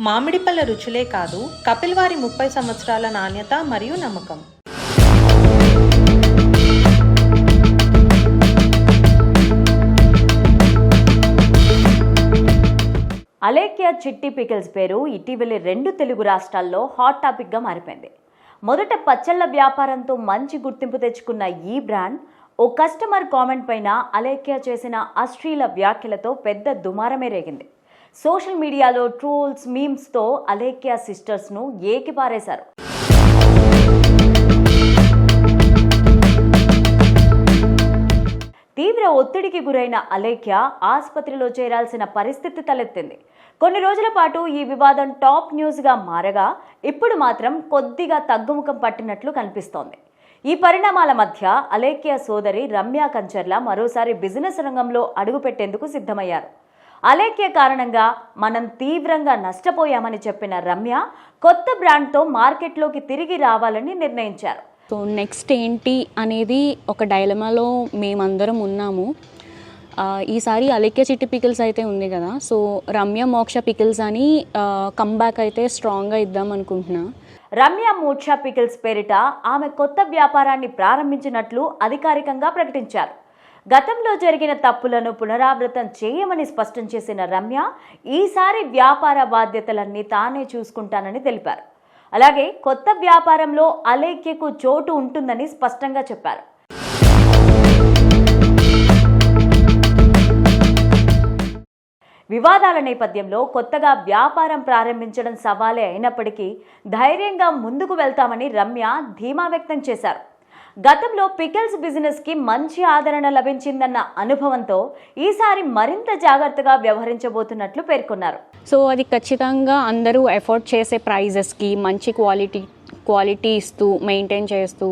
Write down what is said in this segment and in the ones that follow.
మామిడి పళ్ళ రుచులే కాదు, కపిల్ వారి 30 సంవత్సరాల నాణ్యత మరియు నమ్మకం. అలేఖ్య చిట్టి పికిల్స్ పేరు ఇటీవలి 2 తెలుగు రాష్ట్రాల్లో హాట్ టాపిక్గా మారిపోయింది. మొదట పచ్చళ్ల వ్యాపారంతో మంచి గుర్తింపు తెచ్చుకున్న ఈ బ్రాండ్ ఓ కస్టమర్ కామెంట్ పైన అలేఖ్య చేసిన అశ్లీల వ్యాఖ్యలతో పెద్ద దుమారమే రేగింది. సోషల్ మీడియాలో ట్రోల్స్, మీమ్స్తో అలేఖ్య సిస్టర్స్ను ఏకిపారేశారు. తీవ్ర ఒత్తిడికి గురైన అలేఖ్య ఆసుపత్రిలో చేరాల్సిన పరిస్థితి తలెత్తింది. కొన్ని రోజుల పాటు ఈ వివాదం టాప్ న్యూస్గా మారగా ఇప్పుడు మాత్రం కొద్దిగా తగ్గుముఖం పట్టినట్లు కనిపిస్తోంది. ఈ పరిణామాల మధ్య అలేఖ్య సోదరి రమ్య కంచర్ల మరోసారి బిజినెస్ రంగంలో అడుగుపెట్టేందుకు సిద్ధమయ్యారు. అలేఖ్య కారణంగా మనం తీవ్రంగా నష్టపోయామని చెప్పిన రమ్య కొత్త బ్రాండ్తో మార్కెట్లోకి తిరిగి రావాలని నిర్ణయించారు. సో నెక్స్ట్ ఏంటి అనేది ఒక డైలమాలో మేమందరం ఉన్నాము. ఈసారి అలేఖ్య చిట్టి పికిల్స్ అయితే ఉంది కదా, సో రమ్య మోక్ష పికిల్స్ అని కంబ్యాక్ అయితే స్ట్రాంగ్గా ఇద్దాం అనుకుంటున్నా. రమ్య మోక్ష పికిల్స్ పేరిట ఆమె కొత్త వ్యాపారాన్ని ప్రారంభించినట్లు అధికారికంగా ప్రకటించారు. గతంలో జరిగిన తప్పులను పునరావృతం చేయమని స్పష్టం చేసిన రమ్య ఈసారి వ్యాపార బాధ్యతలన్నీ తానే చూసుకుంటానని తెలిపారు. అలాగే కొత్త వ్యాపారంలో అలేఖ్యకు చోటు ఉంటుందని స్పష్టంగా చెప్పారు. వివాదాల నేపథ్యంలో కొత్తగా వ్యాపారం ప్రారంభించడం సవాలే అయినప్పటికీ ధైర్యంగా ముందుకు వెళ్తామని రమ్య ధీమా వ్యక్తం చేశారు. గతంలో పికిల్స్ బిజినెస్కి మంచి ఆదరణ లభించిందన్న అనుభవంతో ఈసారి మరింత జాగ్రత్తగా వ్యవహరించబోతున్నట్లు పేర్కొన్నారు. సో అది ఖచ్చితంగా అందరూ ఎఫోర్డ్ చేసే ప్రైజెస్కి మంచి క్వాలిటీ ఇస్తూ మెయింటైన్ చేస్తూ.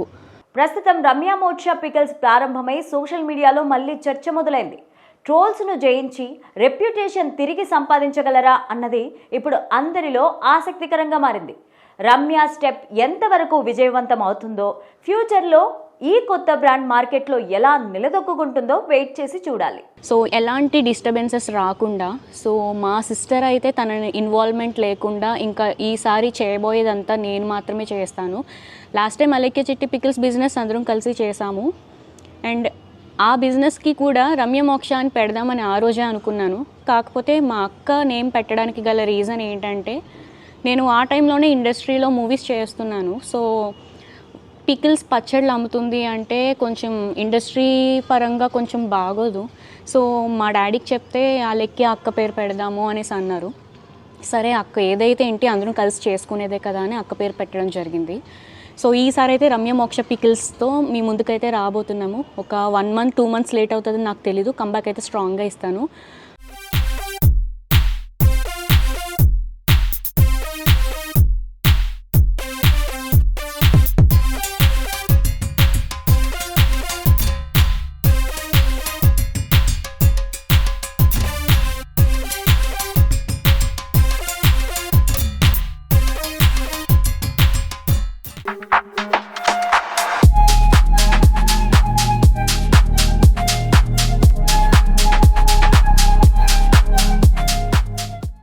ప్రస్తుతం రమ్య మోక్ష పికిల్స్ ప్రారంభమై సోషల్ మీడియాలో మళ్ళీ చర్చ మొదలైంది. ట్రోల్స్ను జయించి రెప్యుటేషన్ తిరిగి సంపాదించగలరా అన్నది ఇప్పుడు అందరిలో ఆసక్తికరంగా మారింది. రమ్య స్టెప్ ఎంతవరకు విజయవంతం అవుతుందో, ఫ్యూచర్లో ఈ కొత్త బ్రాండ్ మార్కెట్లో ఎలా నిలదొక్కుంటుందో వెయిట్ చేసి చూడాలి. సో ఎలాంటి డిస్టర్బెన్సెస్ రాకుండా, సో మా సిస్టర్ అయితే తన ఇన్వాల్వ్మెంట్ లేకుండా ఇంకా ఈసారి చేయబోయేదంతా నేను మాత్రమే చేస్తాను. లాస్ట్ టైం అలేఖ్య చిట్టి పికిల్స్ బిజినెస్ అందరం కలిసి చేశాము. అండ్ ఆ బిజినెస్కి కూడా రమ్య మోక్ష అని పెడదామని ఆ రోజే అనుకున్నాను. కాకపోతే మా అక్క నేమ్ పెట్టడానికి గల రీజన్ ఏంటంటే, నేను ఆ టైంలోనే ఇండస్ట్రీలో మూవీస్ చేస్తున్నాను. సో పికిల్స్ పచ్చళ్ళు అమ్ముతుంది అంటే కొంచెం ఇండస్ట్రీ పరంగా కొంచెం బాగోదు. సో మా డాడీకి చెప్తే అలేఖ్య అక్క పేరు పెడదాము అనేసి అన్నారు. సరే అక్క ఏదైతే ఏంటి అందరం కలిసి చేసుకునేదే కదా అని అక్క పేరు పెట్టడం జరిగింది. సో ఈసారి అయితే రమ్య మోక్ష పికిల్స్తో మీ ముందుకైతే రాబోతున్నాము. ఒక 1 month 2 months లేట్ అవుతుందని నాకు తెలీదు. కంబ్యాక్ అయితే స్ట్రాంగ్గా ఇస్తాను.